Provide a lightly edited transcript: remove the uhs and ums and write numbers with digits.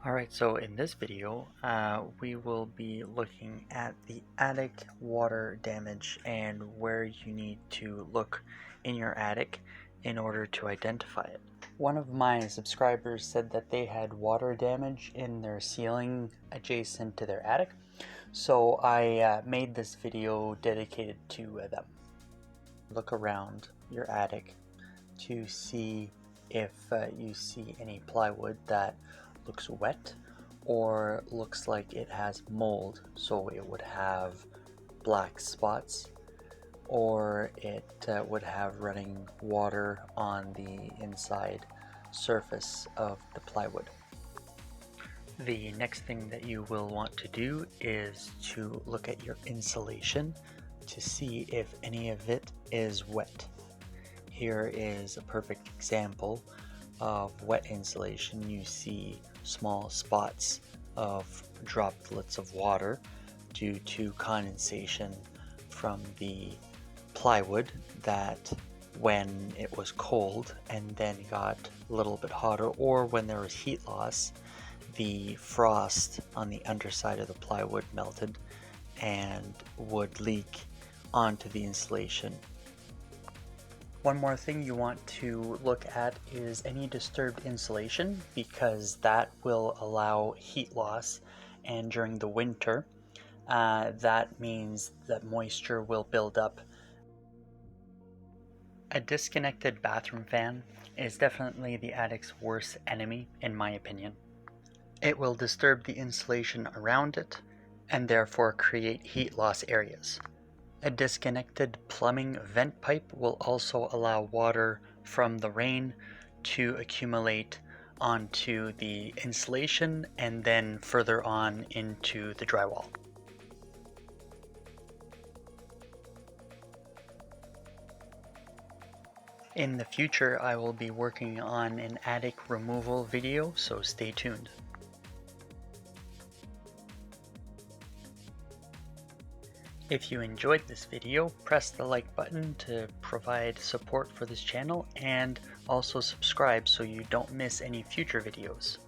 Alright, so in this video, we will be looking at the attic water damage and where you need to look in your attic in order to identify it. One of my subscribers said that they had water damage in their ceiling adjacent to their attic, so I made this video dedicated to them. Look around your attic to see if you see any plywood that looks wet or looks like it has mold, so it would have black spots, or it would have running water on the inside surface of the plywood. The next thing that you will want to do is to look at your insulation to see if any of it is wet. Here is a perfect example of wet insulation. You see small spots of droplets of water due to condensation from the plywood that, when it was cold and then got a little bit hotter, or when there was heat loss, the frost on the underside of the plywood melted and would leak onto the insulation. One more thing you want to look at is any disturbed insulation, because that will allow heat loss, and during the winter that means that moisture will build up. A disconnected bathroom fan is definitely the attic's worst enemy, in my opinion. It will disturb the insulation around it and therefore create heat loss areas. A disconnected plumbing vent pipe will also allow water from the rain to accumulate onto the insulation and then further on into the drywall. In the future, I will be working on an attic removal video, so stay tuned. If you enjoyed this video, press the like button to provide support for this channel, and also subscribe so you don't miss any future videos.